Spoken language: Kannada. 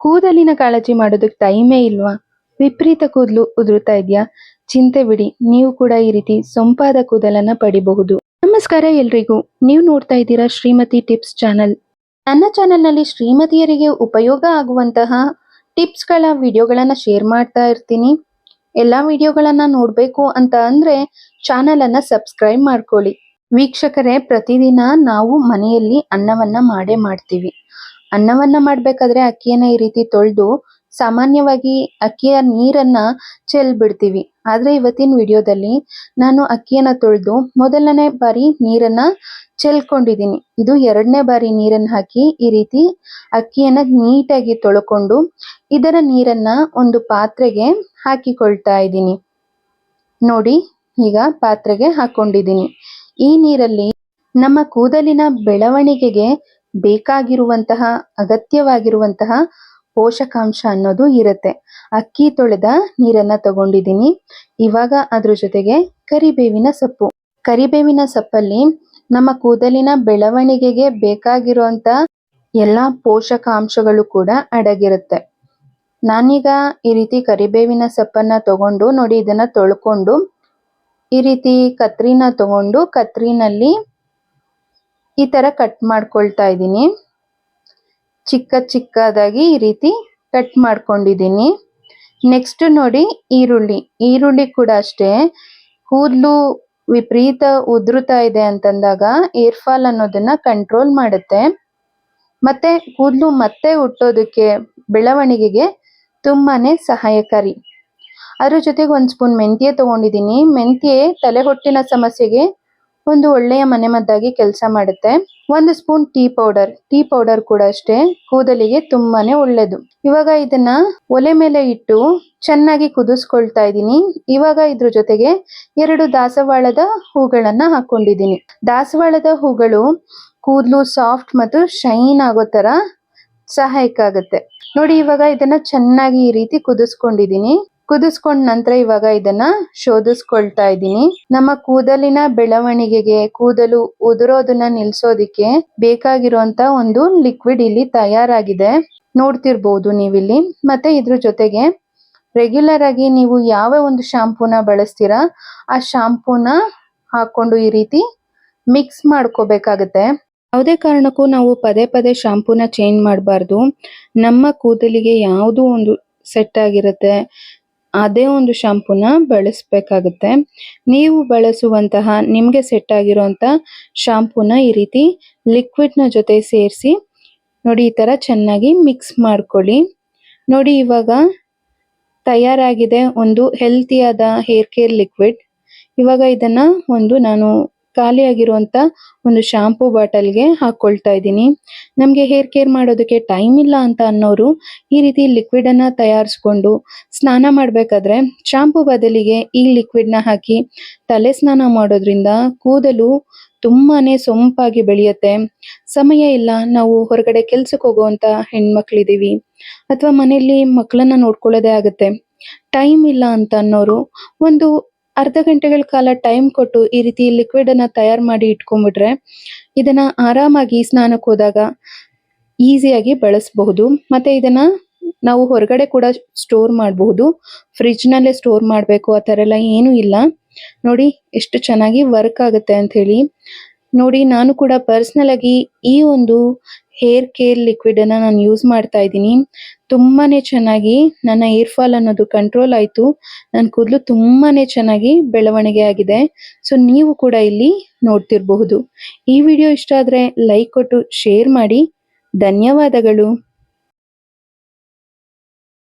ಕೂದಲಿನ ಕಾಳಜಿ ಮಾಡೋದಕ್ಕೆ ಟೈಮೇ ಇಲ್ವಾ? ವಿಪರೀತ ಕೂದಲು ಉದುರುತ್ತಾ ಇದೆಯಾ? ಚಿಂತೆ ಬಿಡಿ, ನೀವು ಕೂಡ ಈ ರೀತಿ ಸೊಂಪಾದ ಕೂದಲನ್ನ ಪಡಿಬಹುದು. ನಮಸ್ಕಾರ ಎಲ್ರಿಗೂ, ನೀವು ನೋಡ್ತಾ ಇದ್ದೀರಾ ಶ್ರೀಮತಿ ಟಿಪ್ಸ್ ಚಾನಲ್. ನನ್ನ ಚಾನಲ್ನಲ್ಲಿ ಶ್ರೀಮತಿಯರಿಗೆ ಉಪಯೋಗ ಆಗುವಂತಹ ಟಿಪ್ಸ್ಗಳ ವಿಡಿಯೋಗಳನ್ನ ಶೇರ್ ಮಾಡ್ತಾ ಇರ್ತೀನಿ. ಎಲ್ಲಾ ವಿಡಿಯೋಗಳನ್ನ ನೋಡ್ಬೇಕು ಅಂತ ಅಂದ್ರೆ ಚಾನಲ್ ಅನ್ನ ಸಬ್ಸ್ಕ್ರೈಬ್ ಮಾಡ್ಕೊಳ್ಳಿ. ವೀಕ್ಷಕರೇ, ಪ್ರತಿದಿನ ನಾವು ಮನೆಯಲ್ಲಿ ಅನ್ನವನ್ನ ಮಾಡ್ತೀವಿ. ಅನ್ನವನ್ನ ಮಾಡ್ಬೇಕಾದ್ರೆ ಅಕ್ಕಿಯನ್ನ ಈ ರೀತಿ ತೊಳೆದು ಸಾಮಾನ್ಯವಾಗಿ ಅಕ್ಕಿಯ ನೀರನ್ನ ಚೆಲ್ಬಿಡ್ತೀವಿ. ಆದ್ರೆ ಇವತ್ತಿನ ವಿಡಿಯೋದಲ್ಲಿ ನಾನು ಅಕ್ಕಿಯನ್ನ ತೊಳೆದು ಮೊದಲನೇ ಬಾರಿ ನೀರನ್ನ ಚೆಲ್ಕೊಂಡಿದ್ದೀನಿ. ಇದು ಎರಡನೇ ಬಾರಿ ನೀರನ್ನ ಹಾಕಿ ಈ ರೀತಿ ಅಕ್ಕಿಯನ್ನ ನೀಟಾಗಿ ತೊಳ್ಕೊಂಡು ಇದರ ನೀರನ್ನ ಒಂದು ಪಾತ್ರೆಗೆ ಹಾಕಿಕೊಳ್ತಾ ಇದ್ದೀನಿ. ನೋಡಿ, ಈಗ ಪಾತ್ರೆಗೆ ಹಾಕೊಂಡಿದ್ದೀನಿ. ಈ ನೀರಲ್ಲಿ ನಮ್ಮ ಕೂದಲಿನ ಬೆಳವಣಿಗೆಗೆ ಬೇಕಾಗಿರುವಂತಹ ಅಗತ್ಯವಾಗಿರುವಂತಹ ಪೋಷಕಾಂಶ ಅನ್ನೋದು ಇರುತ್ತೆ. ಅಕ್ಕಿ ತೊಳೆದ ನೀರನ್ನ ತಗೊಂಡಿದ್ದೀನಿ. ಇವಾಗ ಅದ್ರ ಜೊತೆಗೆ ಕರಿಬೇವಿನ ಸೊಪ್ಪಲ್ಲಿ ನಮ್ಮ ಕೂದಲಿನ ಬೆಳವಣಿಗೆಗೆ ಬೇಕಾಗಿರುವಂತ ಎಲ್ಲಾ ಪೋಷಕಾಂಶಗಳು ಕೂಡ ಅಡಗಿರುತ್ತೆ. ನಾನೀಗ ಈ ರೀತಿ ಕರಿಬೇವಿನ ಸೊಪ್ಪನ್ನ ತಗೊಂಡು ನೋಡಿ, ಇದನ್ನ ತೊಳ್ಕೊಂಡು ಈ ರೀತಿ ಕತ್ರಿನ ತಗೊಂಡು ಕತ್ರಿನಲ್ಲಿ ಈ ತರ ಕಟ್ ಮಾಡ್ಕೊಳ್ತಾ ಇದ್ದೀನಿ. ಚಿಕ್ಕದಾಗಿ ಈ ರೀತಿ ಕಟ್ ಮಾಡ್ಕೊಂಡಿದ್ದೀನಿ. ನೆಕ್ಸ್ಟ್ ನೋಡಿ, ಈರುಳ್ಳಿ ಕೂಡ ಅಷ್ಟೇ. ಕೂದಲು ವಿಪರೀತ ಉದುರುತ್ತಾ ಇದೆ ಅಂತಂದಾಗ ಏರ್ ಫಾಲ್ ಅನ್ನೋದನ್ನ ಕಂಟ್ರೋಲ್ ಮಾಡುತ್ತೆ. ಮತ್ತೆ ಕೂದಲು ಮತ್ತೆ ಹುಟ್ಟೋದಕ್ಕೆ, ಬೆಳವಣಿಗೆಗೆ ತುಂಬಾನೇ ಸಹಾಯಕಾರಿ. ಅದ್ರ ಜೊತೆಗೆ ಒಂದು ಸ್ಪೂನ್ ಮೆಂತ್ಯ ತಗೊಂಡಿದ್ದೀನಿ. ಮೆಂತ್ಯ ತಲೆ ಹೊಟ್ಟಿನ ಸಮಸ್ಯೆಗೆ ಒಂದು ಒಳ್ಳೆಯ ಮನೆಮದ್ದಾಗಿ ಕೆಲಸ ಮಾಡುತ್ತೆ. ಒಂದು ಸ್ಪೂನ್ ಟೀ ಪೌಡರ್ ಕೂಡ ಅಷ್ಟೇ ಕೂದಲಿಗೆ ತುಂಬಾನೇ ಒಳ್ಳೇದು. ಇವಾಗ ಇದನ್ನ ಒಲೆ ಮೇಲೆ ಇಟ್ಟು ಚೆನ್ನಾಗಿ ಕುದಿಸ್ಕೊಳ್ತಾ ಇದ್ದೀನಿ. ಇವಾಗ ಇದ್ರ ಜೊತೆಗೆ 2 ದಾಸವಾಳದ ಹೂಗಳನ್ನ ಹಾಕೊಂಡಿದ್ದೀನಿ. ದಾಸವಾಳದ ಹೂಗಳು ಕೂದಲು ಸಾಫ್ಟ್ ಮತ್ತು ಶೈನ್ ಆಗೋ ತರ ಸಹಾಯಕ ಆಗುತ್ತೆ. ನೋಡಿ, ಇವಾಗ ಇದನ್ನ ಚೆನ್ನಾಗಿ ಈ ರೀತಿ ಕುದಿಸ್ಕೊಂಡಿದ್ದೀನಿ. ಕುದಿಸ್ಕೊಂಡ ನಂತರ ಇವಾಗ ಇದನ್ನ ಶೋಧಿಸ್ಕೊಳ್ತಾ ಇದ್ದೀನಿ. ನಮ್ಮ ಕೂದಲಿನ ಬೆಳವಣಿಗೆಗೆ, ಕೂದಲು ಉದುರೋದನ್ನ ನಿಲ್ಸೋದಿಕ್ಕೆ ಬೇಕಾಗಿರುವಂತ ಒಂದು ಲಿಕ್ವಿಡ್ ಇಲ್ಲಿ ತಯಾರಾಗಿದೆ, ನೋಡ್ತಿರ್ಬಹುದು ನೀವಿಲ್ಲಿ. ಮತ್ತೆ ಇದ್ರ ಜೊತೆಗೆ ರೆಗ್ಯುಲರ್ ಆಗಿ ನೀವು ಯಾವ ಒಂದು ಶಾಂಪೂನ ಬಳಸ್ತೀರಾ ಆ ಶಾಂಪೂನ ಹಾಕೊಂಡು ಈ ರೀತಿ ಮಿಕ್ಸ್ ಮಾಡ್ಕೋಬೇಕಾಗತ್ತೆ. ಯಾವುದೇ ಕಾರಣಕ್ಕೂ ನಾವು ಪದೇ ಶಾಂಪೂನ ಚೇಂಜ್ ಮಾಡಬಾರ್ದು. ನಮ್ಮ ಕೂದಲಿಗೆ ಯಾವುದು ಒಂದು ಸೆಟ್ ಆಗಿರುತ್ತೆ ಅದೇ ಒಂದು ಶಾಂಪೂನ ಬಳಸಬೇಕಾಗುತ್ತೆ. ನೀವು ಬಳಸುವಂತಹ ನಿಮಗೆ ಸೆಟ್ ಆಗಿರುವಂತ ಶಾಂಪೂನ ಈ ರೀತಿ ಲಿಕ್ವಿಡ್ನ ಜೊತೆ ಸೇರಿಸಿ ನೋಡಿ, ಈ ತರ ಚೆನ್ನಾಗಿ ಮಿಕ್ಸ್ ಮಾಡ್ಕೊಳ್ಳಿ. ನೋಡಿ, ಇವಾಗ ತಯಾರಾಗಿದೆ ಒಂದು ಹೆಲ್ತಿಯಾದ ಹೇರ್ ಕೇರ್ ಲಿಕ್ವಿಡ್. ಇವಾಗ ಇದನ್ನ ನಾನು ಖಾಲಿಯಾಗಿರುವಂತ ಒಂದು ಶಾಂಪೂ ಬಾಟಲ್ಗೆ ಹಾಕೊಳ್ತಾ ಇದ್ದೀನಿ. ನಮಗೆ ಹೇರ್ ಕೇರ್ ಮಾಡೋದಕ್ಕೆ ಟೈಮ್ ಇಲ್ಲ ಅಂತ ಅನ್ನೋರು ಈ ರೀತಿ ಲಿಕ್ವಿಡ್ ಅನ್ನ ತಯಾರಿಸ್ಕೊಂಡು ಸ್ನಾನ ಮಾಡ್ಬೇಕಾದ್ರೆ ಶಾಂಪೂ ಬದಲಿಗೆ ಈ ಲಿಕ್ವಿಡ್ ನ ಹಾಕಿ ತಲೆ ಸ್ನಾನ ಮಾಡೋದ್ರಿಂದ ಕೂದಲು ತುಂಬಾನೇ ಸೊಂಪಾಗಿ ಬೆಳೆಯುತ್ತೆ. ಸಮಯ ಇಲ್ಲ, ನಾವು ಹೊರಗಡೆ ಕೆಲ್ಸಕ್ಕೆ ಹೋಗುವಂತ ಹೆಣ್ಮಕ್ಳಿದೀವಿ ಅಥವಾ ಮನೆಯಲ್ಲಿ ಮಕ್ಕಳನ್ನ ನೋಡ್ಕೊಳ್ಳೋದೇ ಆಗುತ್ತೆ, ಟೈಮ್ ಇಲ್ಲ ಅಂತ ಅನ್ನೋರು ಒಂದು ಅರ್ಧ ಗಂಟೆಗಳ ಕಾಲ ಟೈಮ್ ಕೊಟ್ಟು ಈ ರೀತಿ ಲಿಕ್ವಿಡ್ ಅನ್ನ ತಯಾರು ಮಾಡಿ ಇಟ್ಕೊಂಡ್ಬಿಟ್ರೆ ಇದನ್ನ ಆರಾಮಾಗಿ ಸ್ನಾನಕ್ಕೆ ಹೋದಾಗ ಈಸಿಯಾಗಿ ಬಳಸಬಹುದು. ಮತ್ತೆ ಇದನ್ನ ನಾವು ಹೊರಗಡೆ ಕೂಡ ಸ್ಟೋರ್ ಮಾಡಬಹುದು. ಫ್ರಿಡ್ಜ್ ನಲ್ಲೇ ಸ್ಟೋರ್ ಮಾಡಬೇಕು ಆ ತರ ಎಲ್ಲ ಏನೂ ಇಲ್ಲ. ನೋಡಿ ಎಷ್ಟು ಚೆನ್ನಾಗಿ ವರ್ಕ್ ಆಗುತ್ತೆ ಅಂತ ಹೇಳಿ. ನೋಡಿ, ನಾನು ಕೂಡ ಪರ್ಸನಲ್ ಆಗಿ ಈ ಒಂದು ಹೇರ್ ಕೇರ್ ಲಿಕ್ವಿಡ್ ಅನ್ನ ನಾನು ಯೂಸ್ ಮಾಡ್ತಾ ಇದ್ದೀನಿ. ತುಂಬಾನೇ ಚೆನ್ನಾಗಿ ನನ್ನ ಹೇರ್ ಫಾಲ್ ಅನ್ನೋದು ಕಂಟ್ರೋಲ್ ಆಯ್ತು. ನನ್ನ ಕೂದಲು ತುಂಬಾನೇ ಚೆನ್ನಾಗಿ ಬೆಳವಣಿಗೆ ಆಗಿದೆ. ಸೊ ನೀವು ಕೂಡ ಇಲ್ಲಿ ನೋಡ್ತಿರಬಹುದು. ಈ ವಿಡಿಯೋ ಇಷ್ಟ ಆದ್ರೆ ಲೈಕ್ ಕೊಟ್ಟು ಶೇರ್ ಮಾಡಿ. ಧನ್ಯವಾದಗಳು.